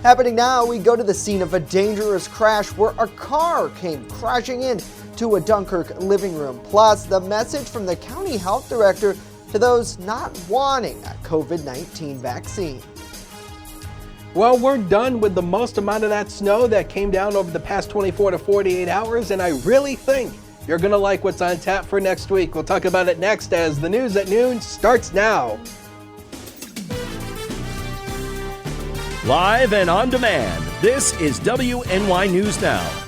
Happening now, we go to the scene of a dangerous crash where a car came crashing in to a Dunkirk living room. Plus, the message from the county health director to those not wanting a COVID-19 vaccine. Well, we're done with the most amount of that snow that came down over the past 24 to 48 hours, and I really think you're going to like what's on tap for next week. We'll talk about it next as the news at noon starts now. Live and on demand, this is WNY News Now.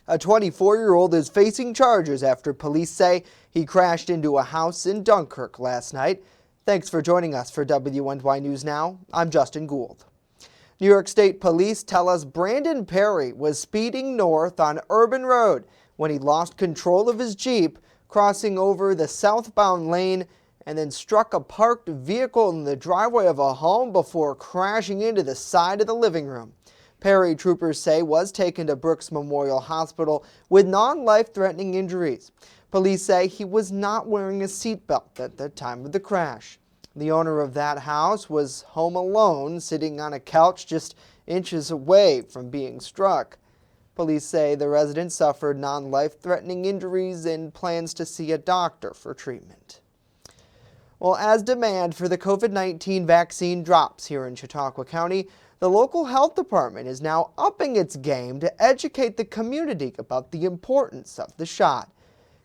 A 24-year-old is facing charges after police say he crashed into a house in Dunkirk last night. Thanks for joining us for WNY News Now. I'm Justin Gould. New York State Police tell us Brandon Perry was speeding north on Urban Road when he lost control of his Jeep, crossing over the southbound lane and then struck a parked vehicle in the driveway of a home before crashing into the side of the living room. Perry, troopers say, was taken to Brooks Memorial Hospital with non-life-threatening injuries. Police say he was not wearing a seatbelt at the time of the crash. The owner of that house was home alone, sitting on a couch just inches away from being struck. Police say the resident suffered non-life-threatening injuries and plans to see a doctor for treatment. Well, as demand for the COVID-19 vaccine drops here in Chautauqua County, the local health department is now upping its game to educate the community about the importance of the shot.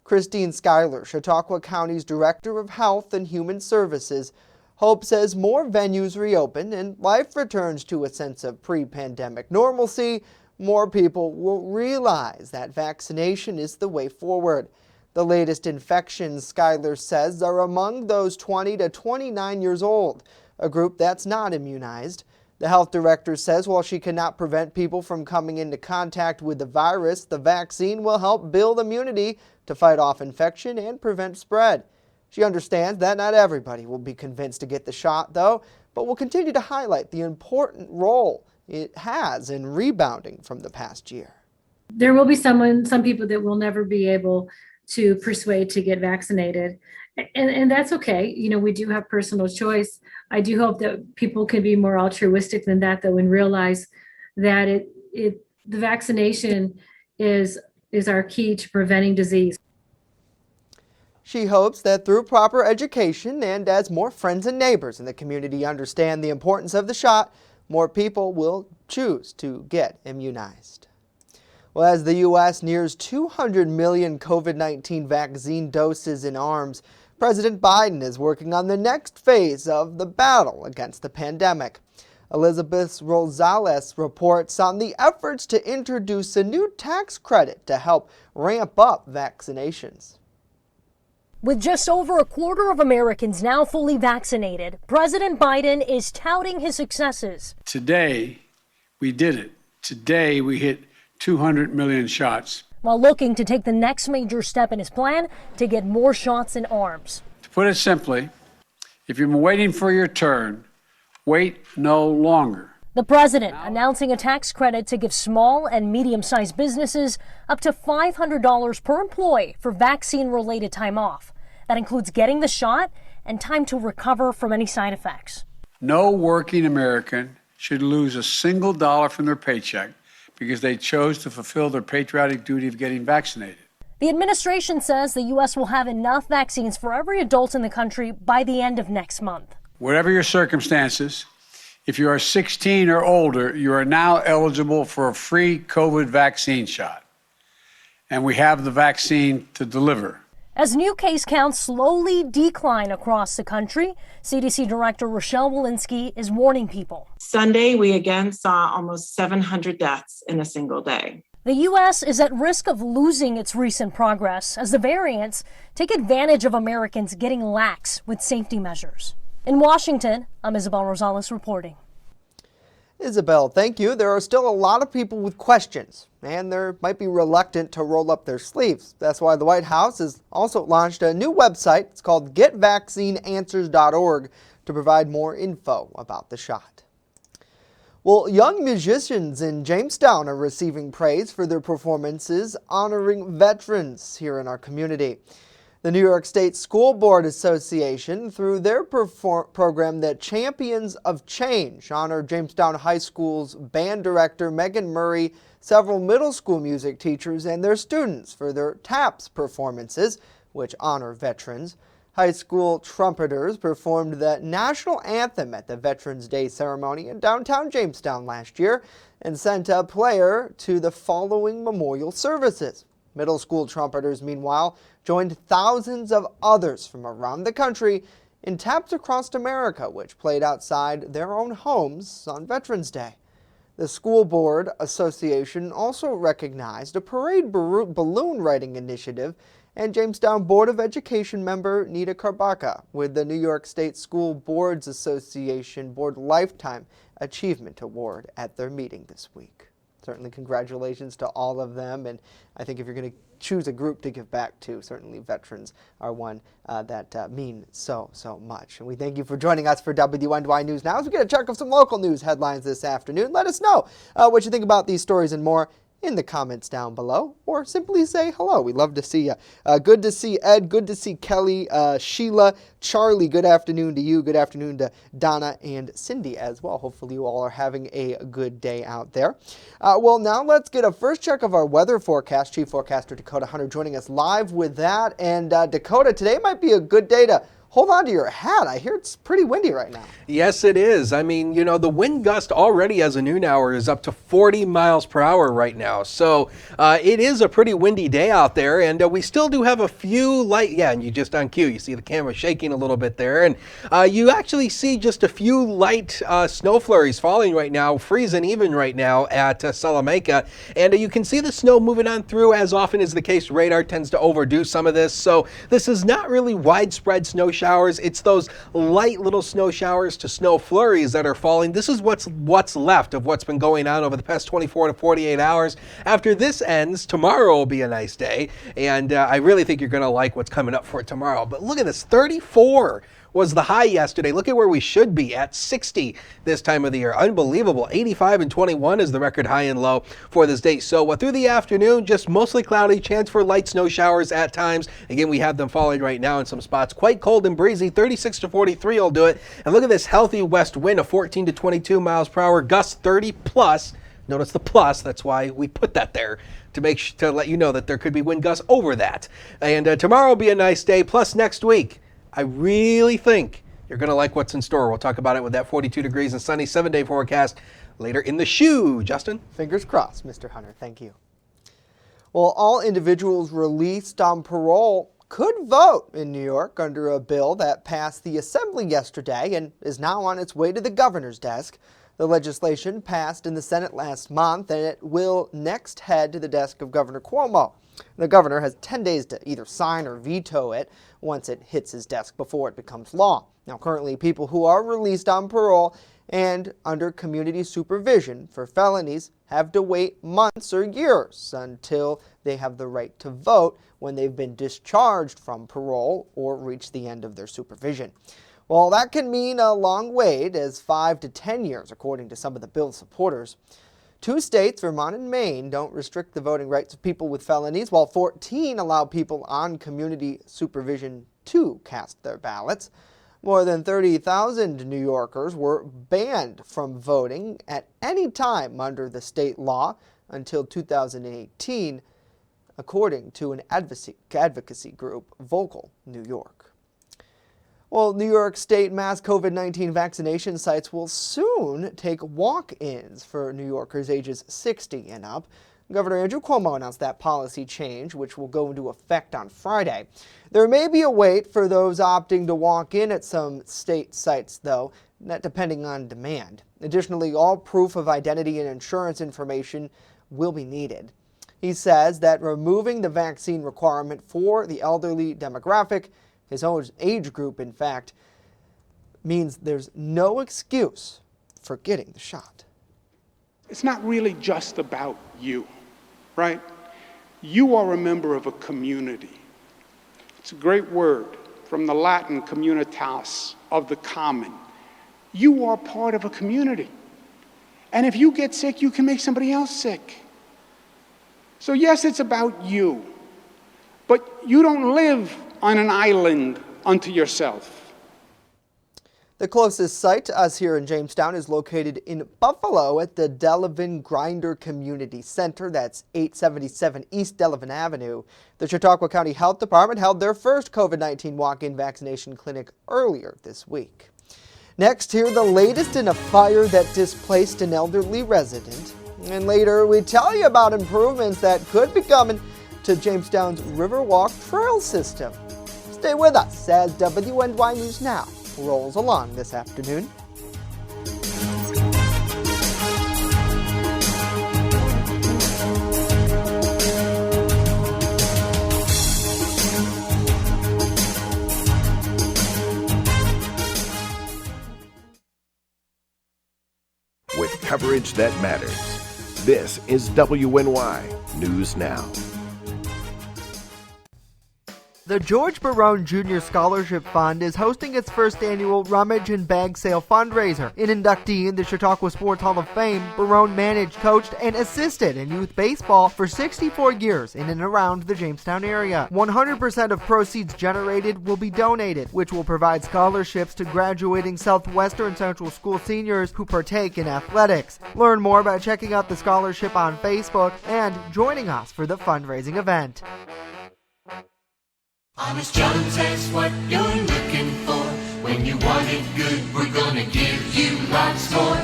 Christine Schuyler, Chautauqua County's Director of Health and Human Services, hopes as more venues reopen and life returns to a sense of pre-pandemic normalcy, more people will realize that vaccination is the way forward. The latest infections, Schuyler says, are among those 20 to 29 years old, a group that's not immunized. The health director says while she cannot prevent people from coming into contact with the virus, the vaccine will help build immunity to fight off infection and prevent spread. She understands that not everybody will be convinced to get the shot, though, but will continue to highlight the important role it has in rebounding from the past year. There will be some people that will never be able to persuade to get vaccinated. And that's okay. You know, we do have personal choice. I do hope that people can be more altruistic than that, though, and realize that the vaccination is our key to preventing disease. She hopes that through proper education and as more friends and neighbors in the community understand the importance of the shot, more people will choose to get immunized. Well, as the U.S. nears 200 million COVID-19 vaccine doses in arms, President Biden is working on the next phase of the battle against the pandemic. Elizabeth Rosales reports on the efforts to introduce a new tax credit to help ramp up vaccinations. With just over a quarter of Americans now fully vaccinated, President Biden is touting his successes. Today, we did it. Today, we hit 200 million shots. While looking to take the next major step in his plan to get more shots in arms. To put it simply, if you've been waiting for your turn, wait no longer. The president announcing a tax credit to give small and medium-sized businesses up to $500 per employee for vaccine-related time off. That includes getting the shot and time to recover from any side effects. No working American should lose a single dollar from their paycheck because they chose to fulfill their patriotic duty of getting vaccinated. The administration says the U.S. will have enough vaccines for every adult in the country by the end of next month. Whatever your circumstances, if you are 16 or older, you are now eligible for a free COVID vaccine shot. And we have the vaccine to deliver. As new case counts slowly decline across the country, CDC Director Rochelle Walensky is warning people. Sunday, we again saw almost 700 deaths in a single day. The U.S. is at risk of losing its recent progress as the variants take advantage of Americans getting lax with safety measures. In Washington, I'm Isabel Rosales reporting. Isabel, thank you. There are still a lot of people with questions, and they might be reluctant to roll up their sleeves. That's why the White House has also launched a new website. It's called getvaccineanswers.org to provide more info about the shot. Well, young musicians in Jamestown are receiving praise for their performances honoring veterans here in our community. The New York State School Board Association, through their program, the Champions of Change, honored Jamestown High School's band director Megan Murray, several middle school music teachers, and their students for their TAPS performances, which honor veterans. High school trumpeters performed the national anthem at the Veterans Day ceremony in downtown Jamestown last year and sent a player to the following memorial services. Middle school trumpeters, meanwhile, joined thousands of others from around the country in taps across America, which played outside their own homes on Veterans Day. The School Board Association also recognized a parade balloon writing initiative and Jamestown Board of Education member Nita Karbaka with the New York State School Boards Association Board Lifetime Achievement Award at their meeting this week. Certainly congratulations to all of them, and I think if you're going to choose a group to give back to, certainly veterans are one that mean so much. And we thank you for joining us for WNY News Now. As we get a check of some local news headlines this afternoon, let us know what you think about these stories and more in the comments down below, or simply say hello. We love to see you. Good to see Ed, good to see Kelly, Sheila, Charlie, good afternoon to you, good afternoon to Donna and Cindy as well. Hopefully you all are having a good day out there. Well, now let's get a first check of our weather forecast. Chief Forecaster Dakota Hunter joining us live with that. And Dakota, today might be a good day to hold on to your hat. I hear it's pretty windy right now. Yes, it is. I mean, you know, the wind gust already as a noon hour is up to 40 miles per hour right now. So it is a pretty windy day out there. And we still do have a few light. Yeah, and you just on cue, you see the camera shaking a little bit there. And you actually see just a few light snow flurries falling right now, freezing even right now at Salamanca. And you can see the snow moving on through. As often is the case, radar tends to overdo some of this. So this is not really widespread snow showers. It's those light little snow showers to snow flurries that are falling. This is what's left of what's been going on over the past 24 to 48 hours. After this ends, tomorrow will be a nice day, and I really think you're going to like what's coming up for tomorrow. But look at this, 34 was the high yesterday. Look at where we should be at 60 this time of the year. Unbelievable. 85 and 21 is the record high and low for this day. So through the afternoon, just mostly cloudy, chance for light snow showers at times. Again, we have them falling right now in some spots. Quite cold and breezy. 36 to 43 will do it. And look at this healthy west wind of 14 to 22 miles per hour. Gusts 30 plus. Notice the plus. That's why we put that there, to let you know that there could be wind gusts over that. And tomorrow will be a nice day. Plus next week, I really think you're going to like what's in store. We'll talk about it with that 42 degrees and sunny 7-day forecast later in the shoe. Justin? Fingers crossed, Mr. Hunter. Thank you. Well, all individuals released on parole could vote in New York under a bill that passed the Assembly yesterday and is now on its way to the governor's desk. The legislation passed in the Senate last month, and it will next head to the desk of Governor Cuomo. The governor has 10 days to either sign or veto it once it hits his desk before it becomes law. Now, currently, people who are released on parole and under community supervision for felonies have to wait months or years until they have the right to vote when they've been discharged from parole or reach the end of their supervision. Well, that can mean a long wait, as 5 to 10 years, according to some of the bill's supporters. 2 states, Vermont and Maine, don't restrict the voting rights of people with felonies, while 14 allow people on community supervision to cast their ballots. More than 30,000 New Yorkers were banned from voting at any time under the state law until 2018, according to an advocacy group, Vocal New York. Well, New York State mass COVID-19 vaccination sites will soon take walk-ins for New Yorkers ages 60 and up. Governor Andrew Cuomo announced that policy change, which will go into effect on Friday. There may be a wait for those opting to walk in at some state sites, though, that depending on demand. Additionally, all proof of identity and insurance information will be needed. He says that removing the vaccine requirement for the elderly demographic, his own age group, in fact, means there's no excuse for getting the shot. It's not really just about you, right? You are a member of a community. It's a great word from the Latin communitas, of the common. You are part of a community. And if you get sick, you can make somebody else sick. So yes, it's about you, but you don't live on an island unto yourself. The closest site to us here in Jamestown is located in Buffalo at the Delavan Grinder Community Center. That's 877 East Delavan Avenue. The Chautauqua County Health Department held their first COVID-19 walk-in vaccination clinic earlier this week. Next, hear the latest in a fire that displaced an elderly resident. And later, we tell you about improvements that could be coming to Jamestown's Riverwalk Trail system. Stay with us as WNY News Now rolls along this afternoon. With coverage that matters, this is WNY News Now. The George Barone Jr. Scholarship Fund is hosting its first annual Rummage and Bag Sale fundraiser. An inductee in the Chautauqua Sports Hall of Fame, Barone managed, coached, and assisted in youth baseball for 64 years in and around the Jamestown area. 100% of proceeds generated will be donated, which will provide scholarships to graduating Southwestern Central School seniors who partake in athletics. Learn more by checking out the scholarship on Facebook and joining us for the fundraising event. Honest Jones has what you're looking for. When you want it good, we're gonna give you lots more.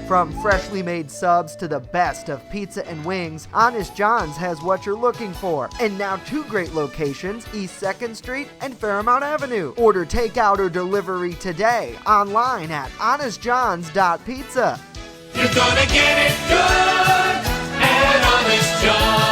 From freshly made subs to the best of pizza and wings, Honest John's has what you're looking for. And now 2 great locations, East 2nd Street and Fairmount Avenue. Order takeout or delivery today online at honestjohns.pizza. You're gonna get it good at Honest John's.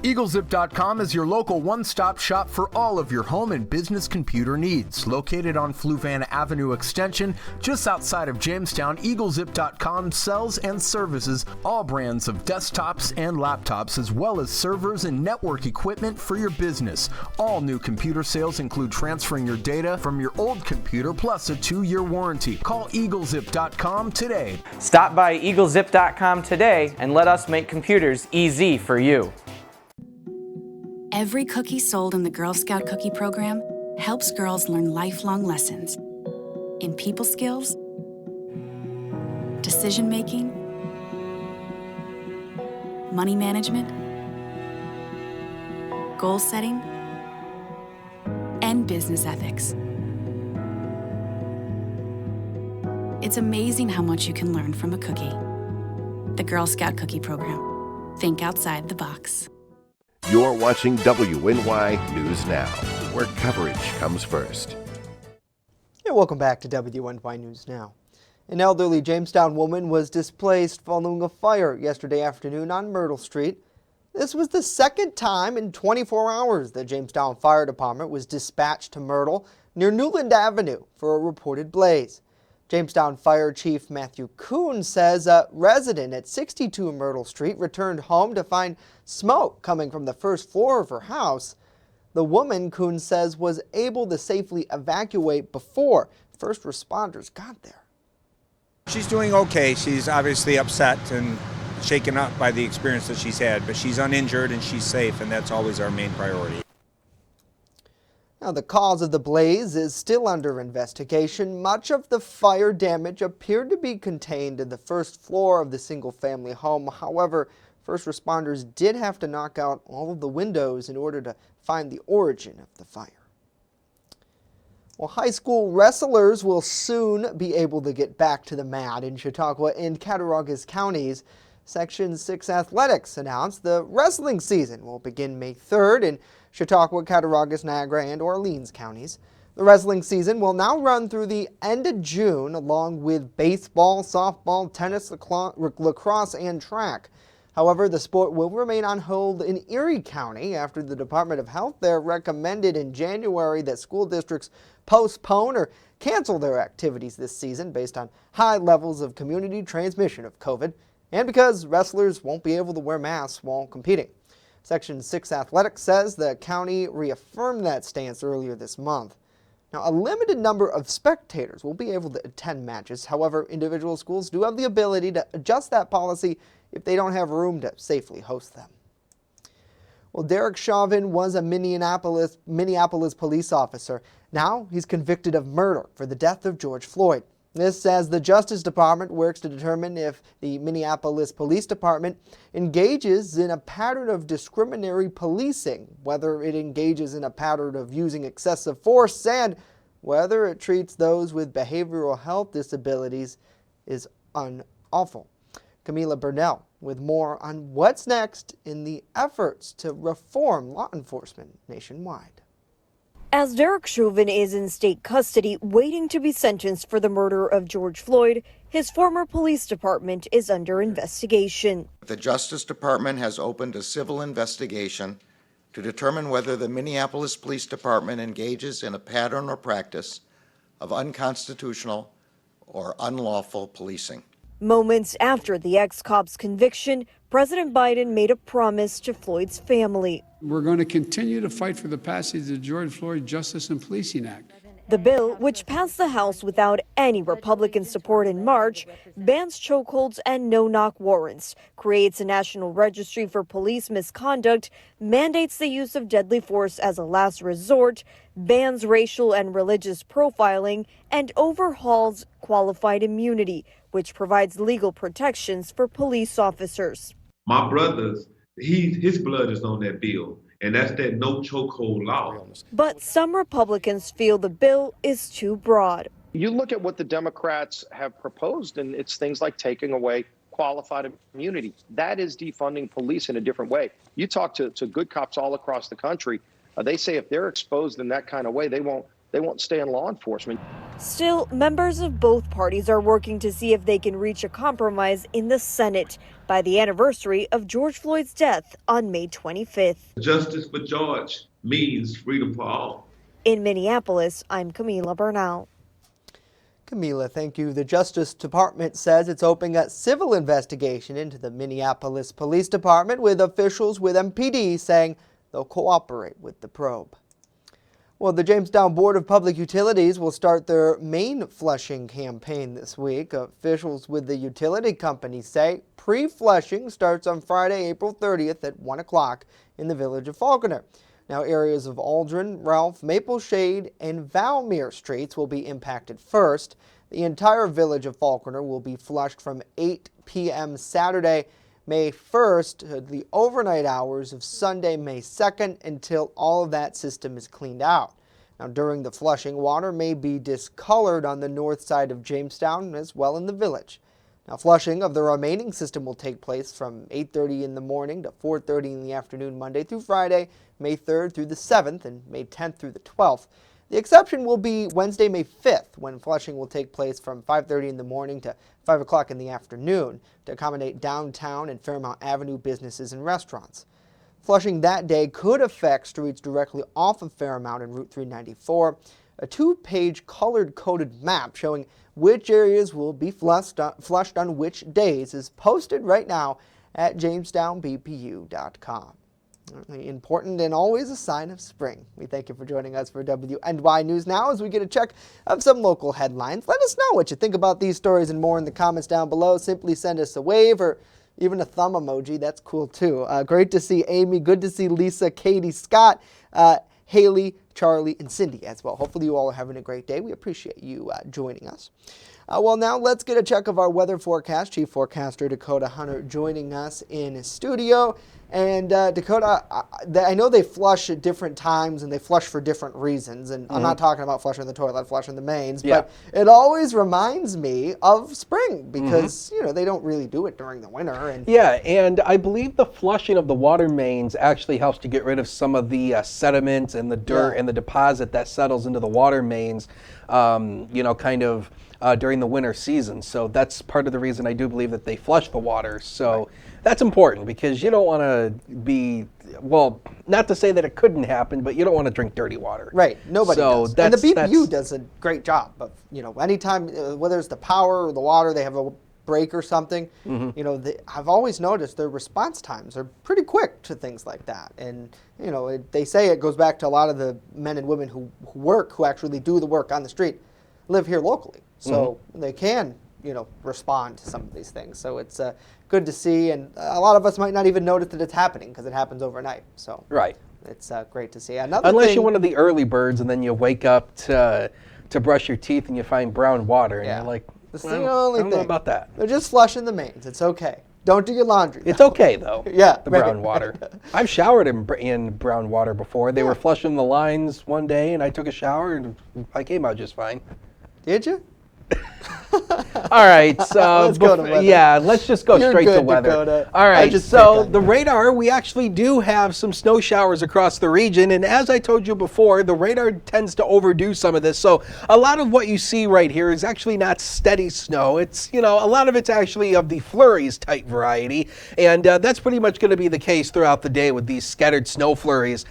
EagleZip.com is your local one-stop shop for all of your home and business computer needs. Located on Fluvan Avenue Extension, just outside of Jamestown, EagleZip.com sells and services all brands of desktops and laptops, as well as servers and network equipment for your business. All new computer sales include transferring your data from your old computer plus a 2-year warranty. Call EagleZip.com today. Stop by EagleZip.com today and let us make computers easy for you. Every cookie sold in the Girl Scout Cookie Program helps girls learn lifelong lessons in people skills, decision-making, money management, goal setting, and business ethics. It's amazing how much you can learn from a cookie. The Girl Scout Cookie Program. Think outside the box. You're watching WNY News Now, where coverage comes first. And welcome back to WNY News Now. An elderly Jamestown woman was displaced following a fire yesterday afternoon on Myrtle Street. This was the second time in 24 hours the Jamestown Fire Department was dispatched to Myrtle near Newland Avenue for a reported blaze. Jamestown Fire Chief Matthew Coon says a resident at 62 Myrtle Street returned home to find smoke coming from the first floor of her house. The woman, Coon says, was able to safely evacuate before first responders got there. She's doing okay. She's obviously upset and shaken up by the experience that she's had, but she's uninjured and she's safe, and that's always our main priority. Now, the cause of the blaze is still under investigation. Much of the fire damage appeared to be contained in the first floor of the single-family home. However, first responders did have to knock out all of the windows in order to find the origin of the fire. Well, high school wrestlers will soon be able to get back to the mat in Chautauqua and Cattaraugus counties. Section 6 Athletics announced the wrestling season will begin May 3rd in Chautauqua, Cattaraugus, Niagara, and Orleans counties. The wrestling season will now run through the end of June, along with baseball, softball, tennis, lacrosse, and track. However, the sport will remain on hold in Erie County after the Department of Health there recommended in January that school districts postpone or cancel their activities this season based on high levels of community transmission of COVID, and because wrestlers won't be able to wear masks while competing. Section 6 Athletics says the county reaffirmed that stance earlier this month. Now, a limited number of spectators will be able to attend matches. However, individual schools do have the ability to adjust that policy if they don't have room to safely host them. Well, Derek Chauvin was a Minneapolis police officer. Now he's convicted of murder for the death of George Floyd. This as the Justice Department works to determine if the Minneapolis Police Department engages in a pattern of discriminatory policing, whether it engages in a pattern of using excessive force, and whether it treats those with behavioral health disabilities is unlawful. Camila Burnell with more on what's next in the efforts to reform law enforcement nationwide. As Derek Chauvin is in state custody waiting to be sentenced for the murder of George Floyd, his former police department is under investigation. The Justice Department has opened a civil investigation to determine whether the Minneapolis Police Department engages in a pattern or practice of unconstitutional or unlawful policing. Moments after the ex-cop's conviction, President Biden made a promise to Floyd's family. We're going to continue to fight for the passage of the George Floyd Justice and Policing Act. The bill, which passed the House without any Republican support in March, bans chokeholds and no-knock warrants, creates a national registry for police misconduct, mandates the use of deadly force as a last resort, bans racial and religious profiling, and overhauls qualified immunity, which provides legal protections for police officers. My brother's, his blood is on that bill, and that's that no chokehold law. But some Republicans feel the bill is too broad. You look at what the Democrats have proposed, and it's things like taking away qualified immunity. That is defunding police in a different way. You talk to good cops all across the country, they say if they're exposed in that kind of way, they won't stay in law enforcement. Still, members of both parties are working to see if they can reach a compromise in the Senate by the anniversary of George Floyd's death on May 25th. Justice for George means freedom for all. In Minneapolis, I'm Camila Burnell. Camila, thank you. The Justice Department says it's opening a civil investigation into the Minneapolis Police Department, with officials with Mpd saying they'll cooperate with the probe. Well, the Jamestown Board of Public Utilities will start their main flushing campaign this week. Officials with the utility company say pre-flushing starts on Friday, April 30th at 1 o'clock in the village of Falconer. Now, areas of Aldrin, Ralph, Maple Shade, and Valmere streets will be impacted first. The entire village of Falconer will be flushed from 8 p.m. Saturday, May 1st, to the overnight hours of Sunday, May 2nd, until all of that system is cleaned out. Now, during the flushing, water may be discolored on the north side of Jamestown as well in the village. Now, flushing of the remaining system will take place from 8:30 in the morning to 4:30 in the afternoon, Monday through Friday, May 3rd through the 7th, and May 10th through the 12th. The exception will be Wednesday, May 5th, when flushing will take place from 5:30 in the morning to 5 o'clock in the afternoon to accommodate downtown and Fairmount Avenue businesses and restaurants. Flushing that day could affect streets directly off of Fairmount and Route 394. A two-page colored-coded map showing which areas will be flushed on which days is posted right now at jamestownbpu.com. Important and always a sign of spring. We thank you for joining us for WNY News Now as we get a check of some local headlines. Let us know what you think about these stories and more in the comments down below. Simply send us a wave or even a thumb emoji. That's cool too. Great to see Amy. Good to see Lisa, Katie, Scott, Haley, Charlie, and Cindy as well. Hopefully you all are having a great day. We appreciate you joining us. Well, now let's get a check of our weather forecast. Chief Forecaster Dakota Hunter joining us in studio. And Dakota, I know they flush at different times and they flush for different reasons. And I'm not talking about flushing the toilet, flushing the mains. Yeah. But it always reminds me of spring because, you know, they don't really do it during the winter. And yeah, and I believe the flushing of the water mains actually helps to get rid of some of the sediment and the dirt and the deposit that settles into the water mains, you know, kind of during the winter season. So that's part of the reason I do believe that they flush the water. So that's important because you don't want to be, well, not to say that it couldn't happen, but you don't want to drink dirty water. Right, nobody so does. And the BPU does a great job of, you know, anytime, whether it's the power or the water, they have a break or something, you know, I've always noticed their response times are pretty quick to things like that. And, you know, they say it goes back to a lot of the men and women who actually do the work on the street, live here locally. So they can, respond to some of these things. So it's good to see, and a lot of us might not even notice that it's happening because it happens overnight. So right. It's great to see. Unless you're one of the early birds and then you wake up to brush your teeth and you find brown water and you're like, that's well, the only I don't thing know about that. They're just flushing the mains. It's okay. Don't do your laundry. It's okay though. Yeah, the brown water. I've showered in brown water before. They were flushing the lines one day, and I took a shower, and I came out just fine. Did you? All right, so let's go to weather. Yeah, let's just go You're straight good, to weather. Dakota. All right, so the you. radar, we actually do have some snow showers across the region, and as I told you before, the radar tends to overdo some of this. So a lot of what you see right here is actually not steady snow. It's, a lot of it's actually of the flurries type variety, and that's pretty much going to be the case throughout the day with these scattered snow flurries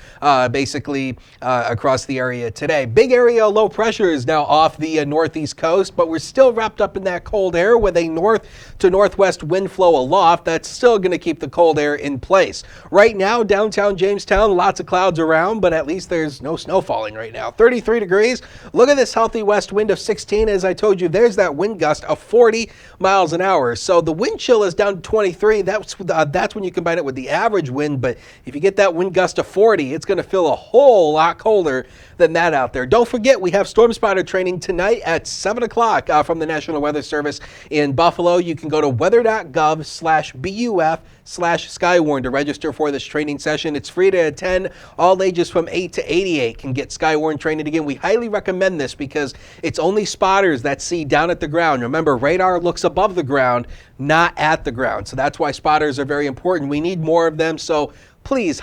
basically across the area today. Big area of low pressure is now off the northeast coast, but we're still wrapped up in that cold air with a north to northwest wind flow aloft. That's still going to keep the cold air in place. Right now, downtown Jamestown, lots of clouds around, but at least there's no snow falling right now. 33 degrees. Look at this healthy west wind of 16. As I told you, there's that wind gust of 40 miles an hour. So the wind chill is down to 23. That's when you combine it with the average wind, but if you get that wind gust of 40, it's going to feel a whole lot colder than that out there. Don't forget, we have storm spotter training tonight at 7 o'clock from the National Weather Service in Buffalo. You can go to weather.gov/BUF/Skywarn to register for this training session. It's free to attend. All ages from 8 to 88 can get Skywarn training. Again, we highly recommend this because it's only spotters that see down at the ground. Remember, radar looks above the ground, not at the ground. So that's why spotters are very important. We need more of them. So please,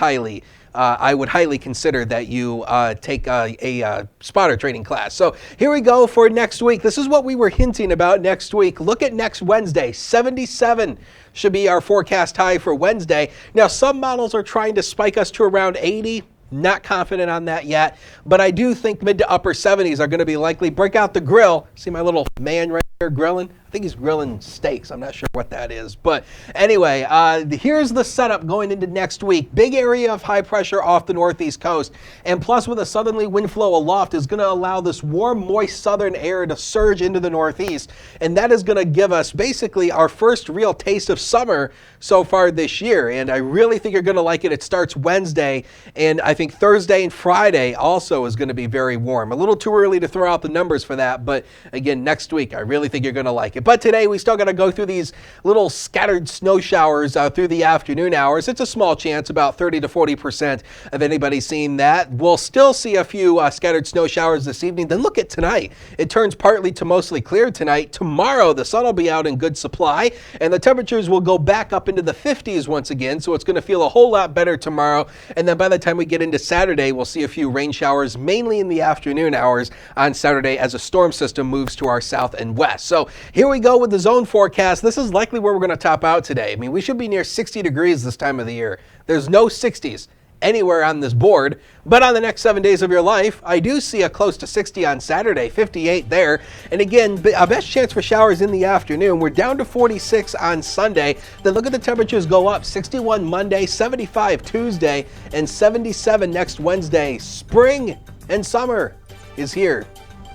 I would highly consider that you take a spotter training class. So here we go for next week. This is what we were hinting about next week. Look at next Wednesday. 77 should be our forecast high for Wednesday. Now, some models are trying to spike us to around 80. Not confident on that yet, but I do think mid to upper 70s are going to be likely. Break out the grill. See my little man right there grilling? I think he's grilling steaks. I'm not sure what that is. But anyway, here's the setup going into next week. Big area of high pressure off the northeast coast. And plus with a southerly wind flow aloft is going to allow this warm, moist southern air to surge into the northeast. And that is going to give us basically our first real taste of summer so far this year. And I really think you're going to like it. It starts Wednesday. And I think Thursday and Friday also is going to be very warm. A little too early to throw out the numbers for that. But again, next week, I really think you're going to like it. But today we still got to go through these little scattered snow showers through the afternoon hours. It's a small chance, about 30 to 40% of anybody seeing that. We'll still see a few scattered snow showers this evening. Then look at tonight. It turns partly to mostly clear tonight. Tomorrow the sun will be out in good supply and the temperatures will go back up into the 50s once again. So it's going to feel a whole lot better tomorrow. And then by the time we get into Saturday, we'll see a few rain showers, mainly in the afternoon hours on Saturday as a storm system moves to our south and west. So here we go with the zone forecast. This is likely where we're going to top out today. I mean, we should be near 60 degrees this time of the year. There's no 60s anywhere on this board, but on the next 7 days of your life, I do see a close to 60 on Saturday, 58 there. And again, a best chance for showers in the afternoon. We're down to 46 on Sunday. Then look at the temperatures go up. 61 Monday, 75 Tuesday, and 77 next Wednesday. Spring and summer is here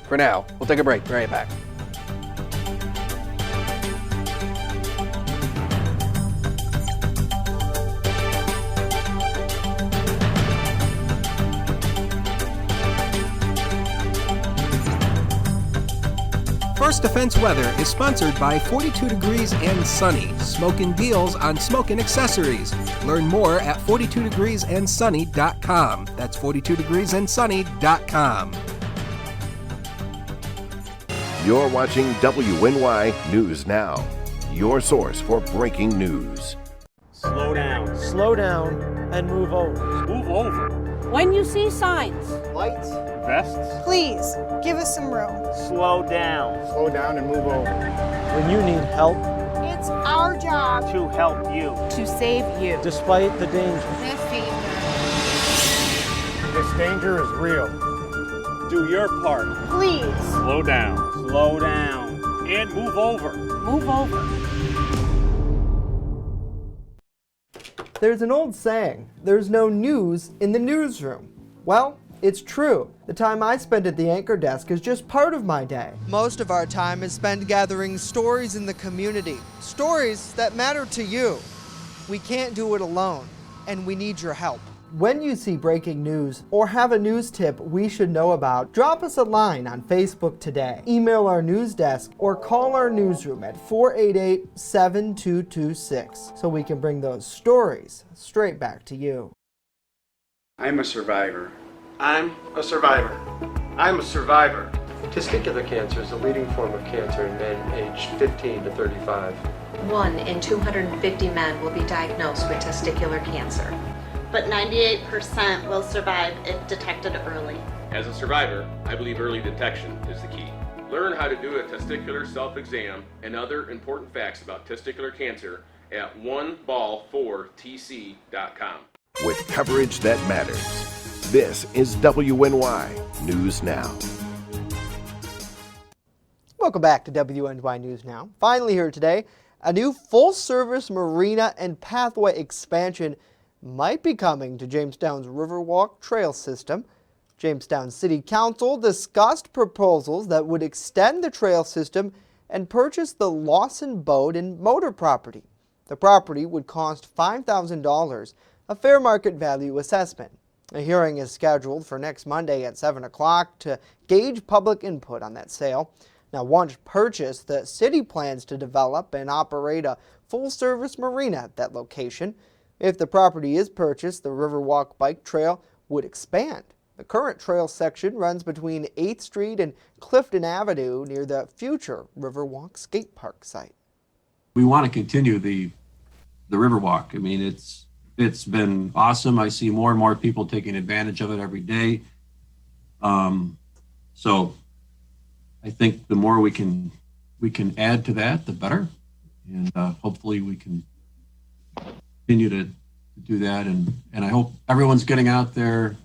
for now. We'll take a break. Be right back. First Defense Weather is sponsored by 42 Degrees and Sunny, smoking deals on smoking accessories. Learn more at 42degreesandsunny.com. That's 42degreesandsunny.com. You're watching WNY News Now, your source for breaking news. Slow down. Slow down and move over. Move over. When you see signs, lights, vests, please give us some room. Slow down. Slow down and move over. When you need help, it's our job to help you, to save you, despite the danger. This danger is real. Do your part. Please. Slow down. Slow down. And move over. Move over. There's an old saying, there's no news in the newsroom. Well, It's true. The time I spend at the anchor desk is just part of my day. Most of our time is spent gathering stories in the community, stories that matter to you. We can't do it alone, and we need your help. When you see breaking news or have a news tip we should know about, drop us a line on Facebook today, email our news desk, or call our newsroom at 488-7226 so we can bring those stories straight back to you. I'm a survivor. I'm a survivor. I'm a survivor. Testicular cancer is the leading form of cancer in men aged 15 to 35. 1 in 250 men will be diagnosed with testicular cancer. But 98% will survive if detected early. As a survivor, I believe early detection is the key. Learn how to do a testicular self-exam and other important facts about testicular cancer at oneball4tc.com. With coverage that matters, this is WNY News Now. Welcome back to WNY News Now. Finally here today, a new full-service marina and pathway expansion might be coming to Jamestown's Riverwalk trail system. Jamestown City Council discussed proposals that would extend the trail system and purchase the Lawson boat and motor property. The property would cost $5,000, a fair market value assessment. A hearing is scheduled for next Monday at 7 o'clock to gauge public input on that sale. Now, once purchased, the city plans to develop and operate a full-service marina at that location. If the property is purchased, the Riverwalk bike trail would expand. The current trail section runs between 8th Street and Clifton Avenue near the future Riverwalk skate park site. We want to continue the Riverwalk. I mean, it's been awesome. I see more and more people taking advantage of it every day. So I think the more we can add to that, the better. And hopefully we can continue to do that. And I hope everyone's getting out there.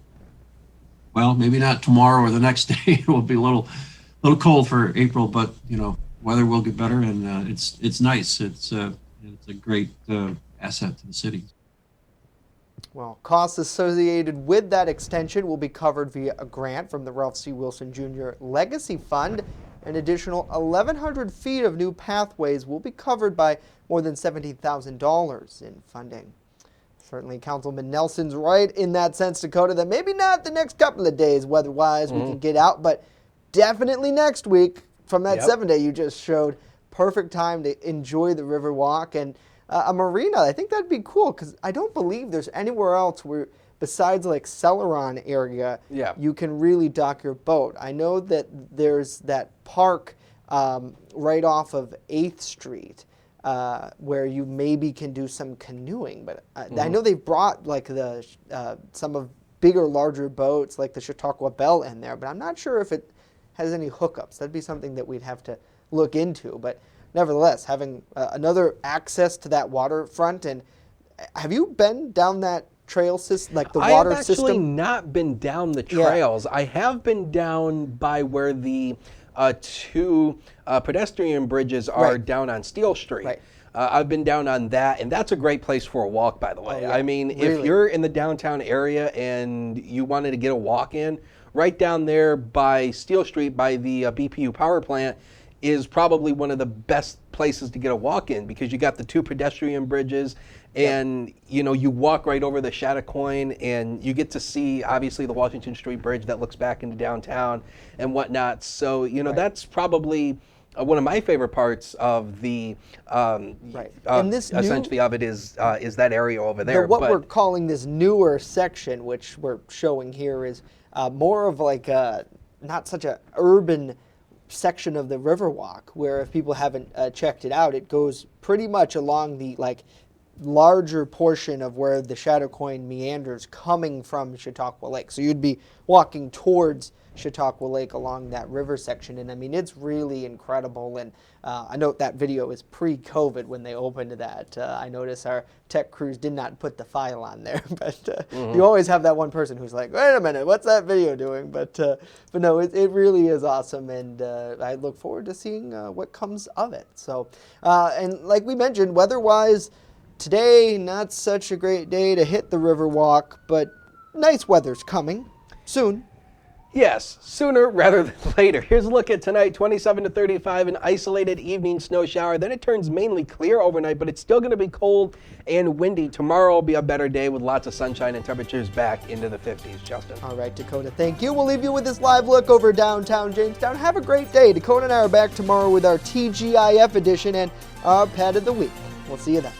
Well, maybe not tomorrow or the next day. It will be a little cold for April, but weather will get better, and it's nice. It's a great asset to the city. Well, costs associated with that extension will be covered via a grant from the Ralph C. Wilson Jr. Legacy Fund. An additional 1,100 feet of new pathways will be covered by more than $70,000 in funding. Certainly, Councilman Nelson's right in that sense, Dakota, that maybe not the next couple of days weather-wise we can get out, but definitely next week from that 7-day you just showed. Perfect time to enjoy the Riverwalk and a marina. I think that'd be cool because I don't believe there's anywhere else where, besides like Celeron area, you can really dock your boat. I know that there's that park right off of 8th Street where you maybe can do some canoeing, but I know they've brought like the some of bigger, larger boats like the Chautauqua Belle in there, but I'm not sure if it has any hookups. That'd be something that we'd have to look into, but nevertheless, having another access to that waterfront. And have you been down that trail system, like the water system? I've actually not been down the trails. I have been down by where the two pedestrian bridges are down on Steel Street. I've been down on that, and that's a great place for a walk, by the way. I mean, if you're in the downtown area and you wanted to get a walk in, right down there by Steel Street, by the BPU power plant, is probably one of the best places to get a walk in because you got the two pedestrian bridges and you walk right over the Chautauqua and you get to see obviously the Washington Street Bridge that looks back into downtown and whatnot. So that's probably one of my favorite parts of the and this essentially of it is that area over there. What we're calling this newer section, which we're showing here, is more of like not such a urban section of the Riverwalk, where if people haven't checked it out, it goes pretty much along the larger portion of where the Chautauqua meanders coming from Chautauqua Lake. So you'd be walking towards Chautauqua Lake along that river section, and I mean it's really incredible. And I know that video is pre-COVID when they opened that. I noticed our tech crews did not put the file on there, but you always have that one person who's like, wait a minute, what's that video doing? But no, it really is awesome, and I look forward to seeing what comes of it. So, and like we mentioned, weather-wise, today not such a great day to hit the Riverwalk, but nice weather's coming. soon. Yes, sooner rather than later. Here's a look at tonight, 27 to 35, an isolated evening snow shower. Then it turns mainly clear overnight, but it's still going to be cold and windy. Tomorrow will be a better day with lots of sunshine and temperatures back into the 50s. Justin. All right, Dakota, thank you. We'll leave you with this live look over downtown Jamestown. Have a great day. Dakota and I are back tomorrow with our TGIF edition and our Pet of the Week. We'll see you then.